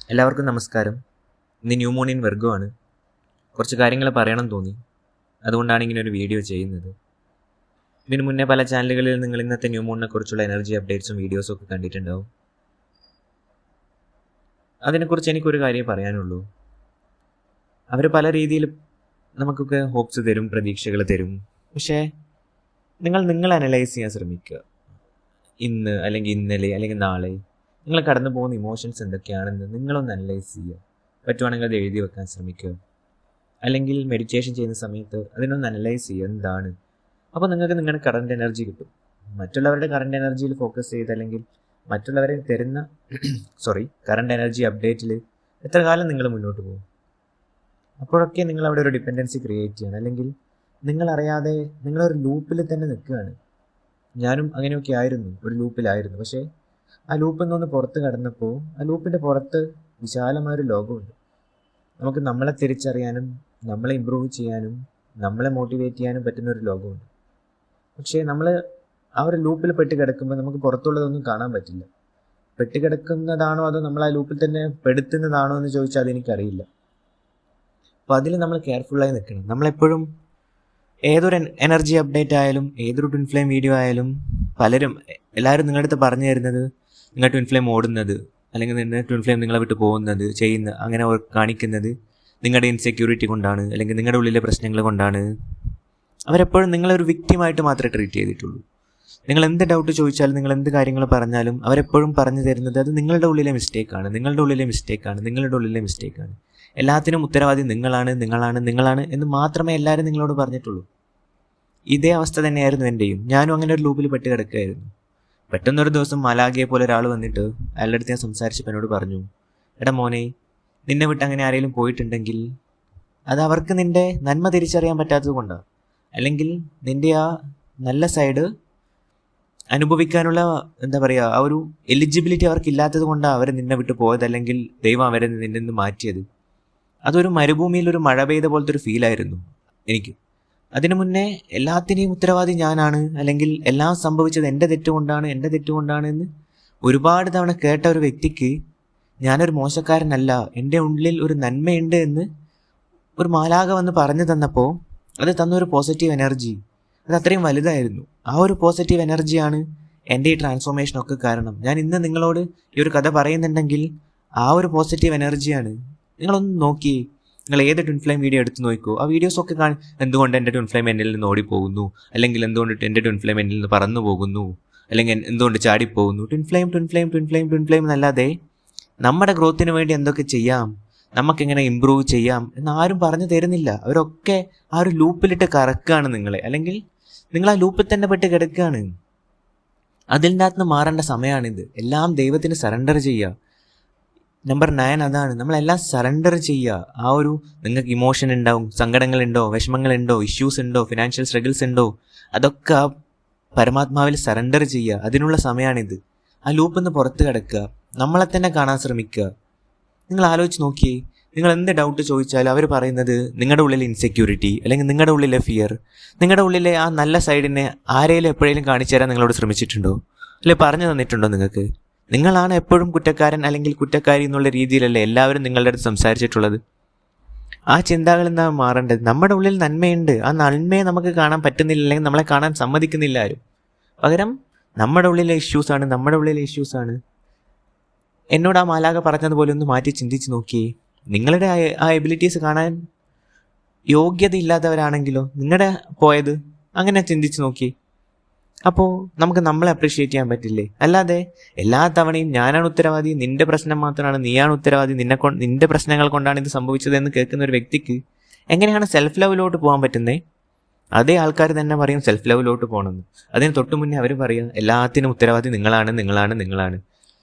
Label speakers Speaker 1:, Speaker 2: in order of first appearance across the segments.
Speaker 1: എല്ലാവർക്കും നമസ്കാരം. ഇന്ന് ന്യൂ മൂൺ ഇൻ വെർഗോ ആണ്. കുറച്ച് കാര്യങ്ങൾ പറയണം തോന്നി, അതുകൊണ്ടാണ് ഇങ്ങനെ ഒരു വീഡിയോ ചെയ്യുന്നത്. ഇതിനു മുന്നേ പല ചാനലുകളിൽ നിങ്ങൾ ഇന്നത്തെ ന്യൂ മൂണിനെ കുറിച്ചുള്ള എനർജി അപ്ഡേറ്റ്സും വീഡിയോസും ഒക്കെ കണ്ടിട്ടുണ്ടാവും. അതിനെക്കുറിച്ച് എനിക്കൊരു കാര്യം പറയാനുള്ളൂ. അവർ പല രീതിയിൽ നമുക്കൊക്കെ ഹോപ്സ് തരും, പ്രതീക്ഷകൾ തരും. പക്ഷേ നിങ്ങൾ അനലൈസ് ചെയ്യാൻ ശ്രമിക്കുക. ഇന്ന് അല്ലെങ്കിൽ ഇന്നലെ അല്ലെങ്കിൽ നാളെ നിങ്ങൾ കടന്നു പോകുന്ന ഇമോഷൻസ് എന്തൊക്കെയാണെന്ന് നിങ്ങളൊന്ന് അനലൈസ് ചെയ്യുക. പറ്റുവാണെങ്കിൽ അത് എഴുതി വെക്കാൻ ശ്രമിക്കുക. അല്ലെങ്കിൽ മെഡിറ്റേഷൻ ചെയ്യുന്ന സമയത്ത് അതിനൊന്ന് അനലൈസ് ചെയ്യുക എന്താണ്. അപ്പോൾ നിങ്ങൾക്ക് നിങ്ങളുടെ കറണ്ട് എനർജി കിട്ടും. മറ്റുള്ളവരുടെ കറണ്ട് എനർജിയിൽ ഫോക്കസ് ചെയ്ത് അല്ലെങ്കിൽ മറ്റുള്ളവരെ തരുന്ന കറണ്ട് എനർജി അപ്ഡേറ്റിൽ എത്ര കാലം നിങ്ങൾ മുന്നോട്ട് പോകും? അപ്പോഴൊക്കെ നിങ്ങൾ അവിടെ ഒരു ഡിപ്പെൻഡൻസി ക്രിയേറ്റ് ചെയ്യണം. അല്ലെങ്കിൽ നിങ്ങളറിയാതെ നിങ്ങളൊരു ലൂപ്പിൽ തന്നെ നിൽക്കുകയാണ്. ഞാനും അങ്ങനെയൊക്കെ ആയിരുന്നു, ഒരു ലൂപ്പിലായിരുന്നു. പക്ഷേ ആ ലൂപ്പിൽ നിന്ന് പുറത്ത് കടന്നപ്പോൾ ആ ലൂപ്പിൻ്റെ പുറത്ത് വിശാലമായൊരു ലോകമുണ്ട്. നമുക്ക് നമ്മളെ തിരിച്ചറിയാനും നമ്മളെ ഇമ്പ്രൂവ് ചെയ്യാനും നമ്മളെ മോട്ടിവേറ്റ് ചെയ്യാനും പറ്റുന്ന ഒരു ലോകമുണ്ട്. പക്ഷേ നമ്മൾ ആ ഒരു ലൂപ്പിൽ പെട്ട് കിടക്കുമ്പോൾ നമുക്ക് പുറത്തുള്ളതൊന്നും കാണാൻ പറ്റില്ല. പെട്ട് കിടക്കുന്നതാണോ അതോ നമ്മൾ ആ ലൂപ്പിൽ തന്നെ പെടുത്തുന്നതാണോ എന്ന് ചോദിച്ചാൽ അതെനിക്കറിയില്ല. അപ്പോൾ അതിൽ നമ്മൾ കെയർഫുള്ളായി നിൽക്കണം. നമ്മളെപ്പോഴും ഏതൊരു എനർജി അപ്ഡേറ്റ് ആയാലും ഏതൊരു ട്വിൻ ഫ്ലെയിം വീഡിയോ ആയാലും എല്ലാവരും നിങ്ങളുടെ അടുത്ത് പറഞ്ഞു തരുന്നത് നിങ്ങൾ ട്വിൻ ഫ്ലെയിം ഓടുന്നത് അല്ലെങ്കിൽ നിങ്ങളുടെ ട്വിൻ ഫ്ലെയിം നിങ്ങളെ വിട്ട് പോകുന്നത് അങ്ങനെ കാണിക്കുന്നത് നിങ്ങളുടെ ഇൻസെക്യൂരിറ്റി കൊണ്ടാണ് അല്ലെങ്കിൽ നിങ്ങളുടെ ഉള്ളിലെ പ്രശ്നങ്ങൾ കൊണ്ടാണ്. അവരെപ്പോഴും നിങ്ങളൊരു വിക്റ്റിമായിട്ട് മാത്രമേ ട്രീറ്റ് ചെയ്തിട്ടുള്ളൂ. നിങ്ങൾ എന്ത് ഡൗട്ട് ചോദിച്ചാലും നിങ്ങൾ എന്ത് കാര്യങ്ങൾ പറഞ്ഞാലും അവരെപ്പോഴും പറഞ്ഞു തരുന്നത് അത് നിങ്ങളുടെ ഉള്ളിലെ മിസ്റ്റേക്കാണ്. എല്ലാത്തിനും ഉത്തരവാദി നിങ്ങളാണ് എന്ന് മാത്രമേ എല്ലാവരും നിങ്ങളോട് പറഞ്ഞിട്ടുള്ളൂ. ഇതേ അവസ്ഥ തന്നെയായിരുന്നു എൻ്റെയും. ഞാനും അങ്ങനെ ഒരു ലൂപ്പിൽ പെട്ട് കിടക്കുകയായിരുന്നു. പെട്ടെന്നൊരു ദിവസം മലാഖയെ പോലെ ഒരാൾ വന്നിട്ട് അയാളുടെ അടുത്ത് ഞാൻ സംസാരിച്ചപ്പോൾ എന്നോട് പറഞ്ഞു, എടാ മോനെ, നിന്നെ വിട്ട് അങ്ങനെ ആരെങ്കിലും പോയിട്ടുണ്ടെങ്കിൽ അത് അവർക്ക് നിൻ്റെ നന്മ തിരിച്ചറിയാൻ പറ്റാത്തത് കൊണ്ടാണ്, അല്ലെങ്കിൽ നിൻ്റെ ആ നല്ല സൈഡ് അനുഭവിക്കാനുള്ള ആ ഒരു എലിജിബിലിറ്റി അവർക്കില്ലാത്തത് കൊണ്ടാണ് അവർ നിന്നെ വിട്ട് പോയത്, അല്ലെങ്കിൽ ദൈവം അവരെ നിന്നെ നിന്ന് മാറ്റിയത്. അതൊരു മരുഭൂമിയിൽ ഒരു മഴ പെയ്ത പോലത്തെ ഒരു ഫീലായിരുന്നു എനിക്ക്. അതിനു മുന്നേ എല്ലാത്തിനെയും ഉത്തരവാദി ഞാനാണ്, അല്ലെങ്കിൽ എല്ലാം സംഭവിച്ചത് എൻ്റെ തെറ്റുകൊണ്ടാണ് എന്ന് ഒരുപാട് തവണ കേട്ട ഒരു വ്യക്തിക്ക് ഞാനൊരു മോശക്കാരനല്ല, എൻ്റെ ഉള്ളിൽ ഒരു നന്മയുണ്ട് എന്ന് ഒരു മാലാഖ വന്ന് പറഞ്ഞു തന്നപ്പോൾ അത് തന്നൊരു പോസിറ്റീവ് എനർജി, അത് അത്രയും വലുതായിരുന്നു. ആ ഒരു പോസിറ്റീവ് എനർജിയാണ് എൻ്റെ ഈ ട്രാൻസ്ഫോർമേഷനൊക്കെ കാരണം. ഞാൻ ഇന്ന് നിങ്ങളോട് ഈ ഒരു കഥ പറയുന്നുണ്ടെങ്കിൽ ആ ഒരു പോസിറ്റീവ് എനർജിയാണ്. നിങ്ങളൊന്ന് നോക്കിയേ, നിങ്ങൾ ഏത് ട്വിൻ ഫ്ലെയിം വീഡിയോ എടുത്ത് നോക്കിക്കോ. ആ വീഡിയോസൊക്കെ എന്തുകൊണ്ട് എൻ്റെ ട്വിൻ ഫ്ലെയിം എന്നിൽ നിന്ന് ഓടിപ്പോകുന്നു, അല്ലെങ്കിൽ എന്തുകൊണ്ട് എൻ്റെ ട്വിൻ ഫ്ലെയിം എന്നിൽ നിന്ന് പറന്നു പോകുന്നു, അല്ലെങ്കിൽ എന്തുകൊണ്ട് ചാടിപ്പോകുന്നു. ട്വിൻ ഫ്ലെയിം എന്നല്ലാതെ നമ്മുടെ ഗ്രോത്തിന് വേണ്ടി എന്തൊക്കെ ചെയ്യാം, നമുക്കെങ്ങനെ ഇമ്പ്രൂവ് ചെയ്യാം എന്നാരും പറഞ്ഞു തരുന്നില്ല. അവരൊക്കെ ആ ഒരു ലൂപ്പിലിട്ട് കറക്കുകയാണ് നിങ്ങളെ, അല്ലെങ്കിൽ നിങ്ങൾ ആ ലൂപ്പിൽ തന്നെ പെട്ട് കിടക്കുകയാണ്. അതിൻ്റെ അകത്ത് നിന്ന് മാറേണ്ട സമയമാണിത്. എല്ലാം ദൈവത്തിന് സറണ്ടർ ചെയ്യുക. നമ്പർ 9 അതാണ്, നമ്മളെല്ലാം സറണ്ടർ ചെയ്യുക. ആ ഒരു നിങ്ങൾക്ക് ഇമോഷൻ ഉണ്ടാവും, സങ്കടങ്ങളുണ്ടോ, വിഷമങ്ങളുണ്ടോ, ഇഷ്യൂസ് ഉണ്ടോ, ഫിനാൻഷ്യൽ സ്ട്രഗിൾസ് ഉണ്ടോ, അതൊക്കെ ആ പരമാത്മാവിൽ സറണ്ടർ ചെയ്യുക. അതിനുള്ള സമയമാണിത്. ആ ലൂപ്പിൽ നിന്ന് പുറത്ത് കിടക്കുക, നമ്മളെ തന്നെ കാണാൻ ശ്രമിക്കുക. നിങ്ങൾ ആലോചിച്ച് നോക്കിയേ, നിങ്ങൾ എന്ത് ഡൗട്ട് ചോദിച്ചാലും അവർ പറയുന്നത് നിങ്ങളുടെ ഉള്ളിലെ ഇൻസെക്യൂരിറ്റി, അല്ലെങ്കിൽ നിങ്ങളുടെ ഉള്ളിലെ ഫിയർ, നിങ്ങളുടെ ഉള്ളിലെ ആ നല്ല സൈഡിനെ ആരെങ്കിലും എപ്പോഴെങ്കിലും കാണിച്ചു തരാൻ നിങ്ങളോട് ശ്രമിച്ചിട്ടുണ്ടോ, അല്ലെങ്കിൽ പറഞ്ഞു തന്നിട്ടുണ്ടോ? നിങ്ങളാണ് എപ്പോഴും കുറ്റക്കാരൻ അല്ലെങ്കിൽ കുറ്റക്കാരി എന്നുള്ള രീതിയിലല്ലേ എല്ലാവരും നിങ്ങളുടെ അടുത്ത് സംസാരിച്ചിട്ടുള്ളത്. ആ ചിന്തകളിൽ നിന്നാണ് മാറേണ്ടത്. നമ്മുടെ ഉള്ളിൽ നന്മയുണ്ട്. ആ നന്മയെ നമുക്ക് കാണാൻ പറ്റുന്നില്ല, അല്ലെങ്കിൽ നമ്മളെ കാണാൻ സമ്മതിക്കുന്നില്ല ആരും. പകരം നമ്മുടെ ഉള്ളിലെ ഇഷ്യൂസാണ്. എന്നോട് ആ മാലാഖ പറഞ്ഞതുപോലെ ഒന്ന് മാറ്റി ചിന്തിച്ച് നോക്കിയേ. നിങ്ങളുടെ ആ എബിലിറ്റീസ് കാണാൻ യോഗ്യതയില്ലാത്തവരാണെങ്കിലോ നിങ്ങളുടെ പോയത് അങ്ങനെ ചിന്തിച്ച് നോക്കിയേ. അപ്പോൾ നമുക്ക് നമ്മളെ അപ്രീഷിയേറ്റ് ചെയ്യാൻ പറ്റില്ലേ? അല്ലാതെ എല്ലാ തവണയും ഞാനാണ് ഉത്തരവാദി, നിന്റെ പ്രശ്നം മാത്രമാണ്, നീയാണ് ഉത്തരവാദി, നിന്റെ പ്രശ്നങ്ങൾ കൊണ്ടാണ് ഇത് സംഭവിച്ചതെന്ന് കേൾക്കുന്ന ഒരു വ്യക്തിക്ക് എങ്ങനെയാണ് സെൽഫ് ലവിലോട്ട് പോകാൻ പറ്റുന്നത്? അതേ ആൾക്കാർ തന്നെ പറയും സെൽഫ് ലവിലോട്ട് പോകണമെന്ന്. അതിന് തൊട്ട് മുന്നേ അവർ പറയും എല്ലാത്തിനും ഉത്തരവാദി നിങ്ങളാണ്.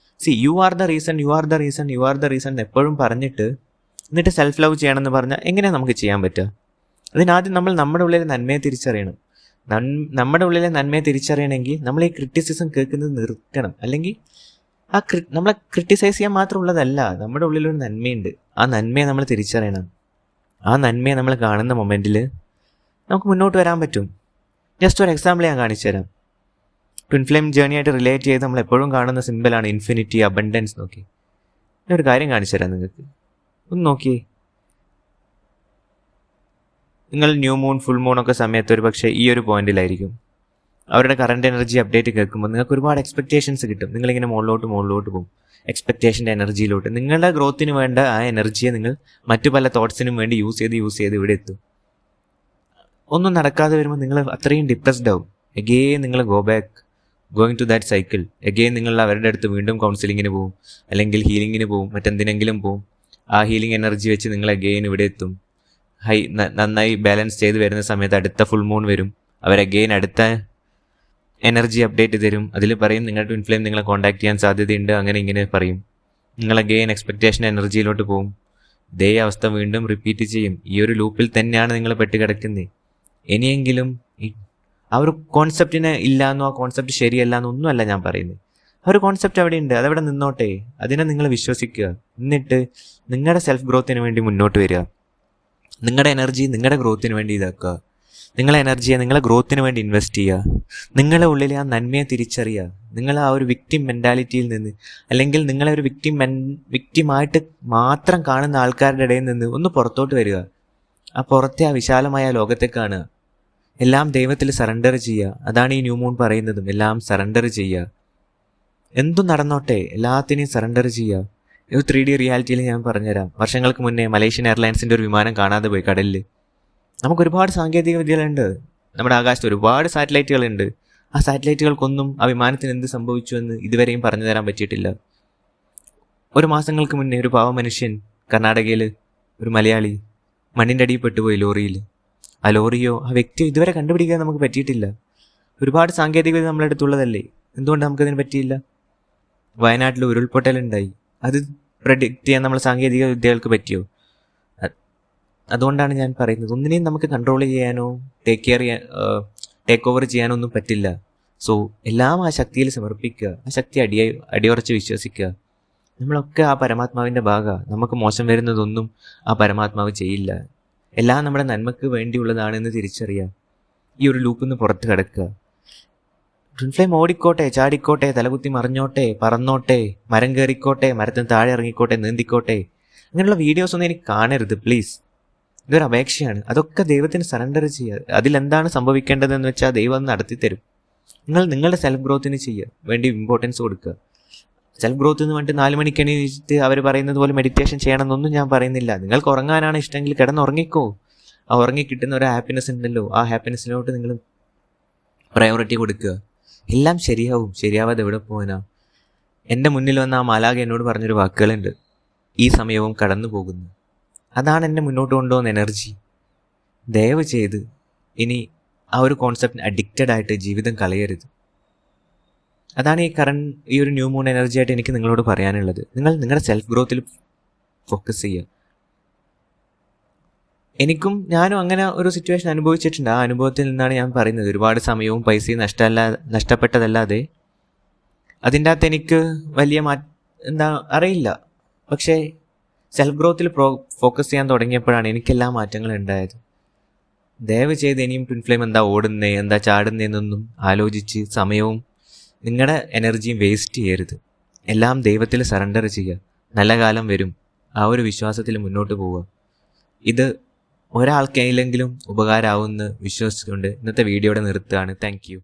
Speaker 1: യു ആർ ദ റീസൺ എപ്പോഴും പറഞ്ഞിട്ട് എന്നിട്ട് സെൽഫ് ലവ് ചെയ്യണമെന്ന് പറഞ്ഞാൽ എങ്ങനെയാണ് നമുക്ക് ചെയ്യാൻ പറ്റുക? അതിനാദ്യം നമ്മൾ നമ്മുടെ ഉള്ളിലെ നന്മയെ തിരിച്ചറിയണം. നമ്മുടെ ഉള്ളിലെ നന്മയെ തിരിച്ചറിയണമെങ്കിൽ നമ്മൾ ഈ ക്രിറ്റിസിസം കേൾക്കുന്നത് നിർത്തണം. അല്ലെങ്കിൽ നമ്മളെ ക്രിട്ടിസൈസ് ചെയ്യാൻ മാത്രമുള്ളതല്ല, നമ്മുടെ ഉള്ളിലൊരു നന്മയുണ്ട്. ആ നന്മയെ നമ്മൾ തിരിച്ചറിയണം. ആ നന്മയെ നമ്മൾ കാണുന്ന മൊമെൻറ്റിൽ നമുക്ക് മുന്നോട്ട് വരാൻ പറ്റും. ജസ്റ്റ് ഒരു എക്സാമ്പിൾ ഞാൻ കാണിച്ചു തരാം. ട്വിൻ ഫ്ലെയിം ജേർണി ആയിട്ട് റിലേറ്റ് ചെയ്ത് നമ്മൾ എപ്പോഴും കാണുന്ന സിമ്പിളാണ് ഇൻഫിനിറ്റി, അബണ്ടൻസ്. നോക്കി, ഞാൻ ഒരു കാര്യം കാണിച്ചു തരാം നിങ്ങൾക്ക്. ഒന്ന് നോക്കിയേ. നിങ്ങൾ ന്യൂ മൂൺ, ഫുൾ മൂൺ ഒക്കെ സമയത്ത് ഒരു പക്ഷേ ഈ ഒരു പോയിന്റിലായിരിക്കും. അവരുടെ കറണ്ട് എനർജി അപ്ഡേറ്റ് കേൾക്കുമ്പോൾ നിങ്ങൾക്ക് ഒരുപാട് എക്സ്പെക്റ്റേഷൻസ് കിട്ടും. നിങ്ങളിങ്ങനെ മുകളിലോട്ട് പോകും, എക്സ്പെക്റ്റേഷൻ്റെ എനർജിയിലോട്ട്. നിങ്ങളുടെ ഗ്രോത്തിന് വേണ്ട ആ എനർജിയെ നിങ്ങൾ മറ്റു പല തോട്ട്സിനും വേണ്ടി യൂസ് ചെയ്ത് ഇവിടെ എത്തും. ഒന്നും നടക്കാതെ വരുമ്പോൾ നിങ്ങൾ അത്രയും ഡിപ്രസ്ഡ് ആവും. എഗെയിൻ നിങ്ങൾ going to that cycle. Again നിങ്ങൾ അവരുടെ അടുത്ത് വീണ്ടും കൗൺസിലിങ്ങിന് പോവും, അല്ലെങ്കിൽ ഹീലിങ്ങിന് പോവും, മറ്റെന്തിനെങ്കിലും പോവും. ആ ഹീലിംഗ് എനർജി വെച്ച് നിങ്ങൾ എഗെയിൻ ഇവിടെ എത്തും. നന്നായി ബാലൻസ് ചെയ്ത് വരുന്ന സമയത്ത് അടുത്ത ഫുൾ മൂൺ വരും. അവരെഗെയിൻ അടുത്ത എനർജി അപ്ഡേറ്റ് തരും. അതിൽ പറയും നിങ്ങളുടെ ട്വിൻ ഫ്ലെയിം നിങ്ങളെ കോൺടാക്ട് ചെയ്യാൻ സാധ്യതയുണ്ട്, അങ്ങനെ ഇങ്ങനെ പറയും. നിങ്ങൾ അഗെയിൻ എക്സ്പെക്റ്റേഷൻ എനർജിയിലോട്ട് പോകും. ഇതേ അവസ്ഥ വീണ്ടും റിപ്പീറ്റ് ചെയ്യും. ഈ ഒരു ലൂപ്പിൽ തന്നെയാണ് നിങ്ങൾ പെട്ട് കിടക്കുന്നത്. ഇനിയെങ്കിലും ആ ഒരു കോൺസെപ്റ്റിനെ ഇല്ലയെന്നോ ആ കോൺസെപ്റ്റ് ശരിയല്ല എന്നൊന്നുമല്ല ഞാൻ പറയുന്നത്. ആ ഒരു കോൺസെപ്റ്റ് അവിടെ ഉണ്ട്, അതവിടെ നിന്നോട്ടെ. അതിനെ നിങ്ങൾ വിശ്വസിക്കുക. എന്നിട്ട് നിങ്ങളുടെ സെൽഫ് ഗ്രോത്തിന് വേണ്ടി മുന്നോട്ട് വരിക. നിങ്ങളുടെ എനർജി നിങ്ങളുടെ ഗ്രോത്തിന് വേണ്ടി ഇതാക്കുക. നിങ്ങളെ എനർജിയെ നിങ്ങളെ ഗ്രോത്തിന് വേണ്ടി ഇൻവെസ്റ്റ് ചെയ്യുക. നിങ്ങളുടെ ഉള്ളിലെ ആ നന്മയെ തിരിച്ചറിയുക. നിങ്ങൾ ആ ഒരു വിക്ടിം മെൻറ്റാലിറ്റിയിൽ നിന്ന്, അല്ലെങ്കിൽ നിങ്ങളെ ഒരു വിക്ടിമായിട്ട് മാത്രം കാണുന്ന ആൾക്കാരുടെ ഇടയിൽ നിന്ന് ഒന്ന് പുറത്തോട്ട് വരിക. ആ പുറത്തെ ആ വിശാലമായ ലോകത്തെ കാണുക. എല്ലാം ദൈവത്തിൽ സറണ്ടർ ചെയ്യുക. അതാണ് ഈ ന്യൂ മൂൺ പറയുന്നതും. എല്ലാം സറണ്ടർ ചെയ്യുക. എന്തും നടന്നോട്ടെ, എല്ലാത്തിനെയും സറണ്ടർ ചെയ്യുക. ഒരു 3D റിയാലിറ്റിയിൽ ഞാൻ പറഞ്ഞുതരാം. വർഷങ്ങൾക്ക് മുന്നേ മലേഷ്യൻ എയർലൈൻസിൻ്റെ ഒരു വിമാനം കാണാതെ പോയി കടലിൽ. നമുക്കൊരുപാട് സാങ്കേതിക വിദ്യകളുണ്ട്. നമ്മുടെ ആകാശത്ത് ഒരുപാട് സാറ്റലൈറ്റുകളുണ്ട്. ആ സാറ്റലൈറ്റുകൾക്കൊന്നും ആ വിമാനത്തിന് എന്ത് സംഭവിച്ചു എന്ന് ഇതുവരെയും പറഞ്ഞു തരാൻ പറ്റിയിട്ടില്ല. ഒരു മാസങ്ങൾക്ക് മുന്നേ ഒരു പാവ മനുഷ്യൻ കർണാടകയിൽ, ഒരു മലയാളി മണ്ണിൻ്റെ അടിയിൽ പെട്ടുപോയി ലോറിയിൽ. ആ ലോറിയോ ആ വ്യക്തിയോ ഇതുവരെ കണ്ടുപിടിക്കാൻ നമുക്ക് പറ്റിയിട്ടില്ല. ഒരുപാട് സാങ്കേതിക വിദ്യ നമ്മുടെ അടുത്തുള്ളതല്ലേ, എന്തുകൊണ്ട് നമുക്കതിന് പറ്റിയില്ല? വയനാട്ടിൽ ഉരുൾപൊട്ടലുണ്ടായി, അത് പ്രെഡിക്റ്റ് ചെയ്യാൻ നമ്മൾ സാങ്കേതിക വിദ്യകൾക്ക് പറ്റിയോ? അതുകൊണ്ടാണ് ഞാൻ പറയുന്നത്, ഒന്നിനെയും നമുക്ക് കൺട്രോൾ ചെയ്യാനോ ടേക്ക് ഓവർ ചെയ്യാനോ ഒന്നും പറ്റില്ല. സോ എല്ലാം ആ ശക്തിയിൽ സമർപ്പിക്കുക. ആ ശക്തി അടിയുറച്ച് വിശ്വസിക്കുക. നമ്മളൊക്കെ ആ പരമാത്മാവിൻ്റെ ഭാഗമാണ്. നമുക്ക് മോശം വരുന്നതൊന്നും ആ പരമാത്മാവ് ചെയ്യില്ല. എല്ലാം നമ്മുടെ നന്മയ്ക്ക് വേണ്ടിയുള്ളതാണെന്ന് തിരിച്ചറിയാം. ഈ ഒരു ലൂപ്പിൽ നിന്ന് പുറത്ത് കിടക്കുക. ട്വിൻ ഫ്ലെയിം ഓടിക്കോട്ടെ, ചാടിക്കോട്ടെ, തലകുത്തി മറിഞ്ഞോട്ടെ, പറന്നോട്ടെ, മരം കയറിക്കോട്ടെ, മരത്തിന് താഴെ ഇറങ്ങിക്കോട്ടെ, നീന്തിക്കോട്ടെ, അങ്ങനെയുള്ള വീഡിയോസ് ഒന്നും എനിക്ക് കാണരുത് പ്ലീസ്. ഇതൊരു അപേക്ഷയാണ്. അതൊക്കെ ദൈവത്തിന് സറണ്ടർ ചെയ്യുക. അതിലെന്താണ് സംഭവിക്കേണ്ടതെന്ന് വെച്ചാൽ ദൈവം നടത്തിത്തരും. നിങ്ങളുടെ സെൽഫ് ഗ്രോത്തിന് ചെയ്യുക, വേണ്ടി ഇമ്പോർട്ടൻസ് കൊടുക്കുക. സെൽഫ് ഗ്രോത്ത് എന്ന് പറഞ്ഞിട്ട് 4 മണിക്ക് എണീറ്റ് അവർ പറയുന്നത് പോലെ മെഡിറ്റേഷൻ ചെയ്യണമെന്നൊന്നും ഞാൻ പറയുന്നില്ല. നിങ്ങൾക്ക് ഉറങ്ങാനാണ് ഇഷ്ടമെങ്കിൽ കിടന്നുറങ്ങിക്കോ. ആ ഉറങ്ങി കിട്ടുന്ന ഒരു ഹാപ്പിനെസ് ഉണ്ടല്ലോ, ആ ഹാപ്പിനെസ്സിലോട്ട് നിങ്ങൾ പ്രയോറിറ്റി കൊടുക്കുക. എല്ലാം ശരിയാവും. ശരിയാവാതെ എവിടെ പോകാനാ? എൻ്റെ മുന്നിൽ വന്ന ആ മാലാഖ എന്നോട് പറഞ്ഞൊരു വാക്കുകളുണ്ട്, ഈ സമയവും കടന്നു പോകുന്നു. അതാണ് എന്നെ മുന്നോട്ട് കൊണ്ടുപോകുന്ന എനർജി. ദയവ് ചെയ്ത് ഇനി ആ ഒരു കോൺസെപ്റ്റിന് അഡിക്റ്റഡ് ആയിട്ട് ജീവിതം കളയരുത്. അതാണ് ഈ ഒരു ന്യൂ മൂൺ എനർജി ആയിട്ട് എനിക്ക് നിങ്ങളോട് പറയാനുള്ളത്. നിങ്ങൾ നിങ്ങളുടെ സെൽഫ് ഗ്രോത്തിൽ ഫോക്കസ് ചെയ്യുക. ഞാനും അങ്ങനെ ഒരു സിറ്റുവേഷൻ അനുഭവിച്ചിട്ടുണ്ട്. ആ അനുഭവത്തിൽ നിന്നാണ് ഞാൻ പറയുന്നത്. ഒരുപാട് സമയവും പൈസയും നഷ്ടപ്പെട്ടതല്ലാതെ അതിൻ്റെ അകത്ത് എനിക്ക് വലിയ അറിയില്ല. പക്ഷേ സെൽഫ് ഗ്രോത്തിൽ ഫോക്കസ് ചെയ്യാൻ തുടങ്ങിയപ്പോഴാണ് എനിക്കെല്ലാ മാറ്റങ്ങളും ഉണ്ടായത്. ദയവ് ചെയ്ത് ഇനിയും ട്വിൻ ഫ്ലെയിം എന്താ ഓടുന്നേ, എന്താ ചാടുന്നതെന്നൊന്നും ആലോചിച്ച് സമയവും നിങ്ങളുടെ എനർജിയും വേസ്റ്റ് ചെയ്യരുത്. എല്ലാം ദൈവത്തിൽ സറണ്ടർ ചെയ്യുക. നല്ല കാലം വരും. ആ ഒരു വിശ്വാസത്തിൽ മുന്നോട്ട് പോവുക. ഇത് ഒരാൾക്കെങ്കിലും ഉപകാരമാവുമെന്ന് വിശ്വസിച്ചുകൊണ്ട് ഇന്നത്തെ വീഡിയോയുടെ നിർത്തുകയാണ്. Thank you.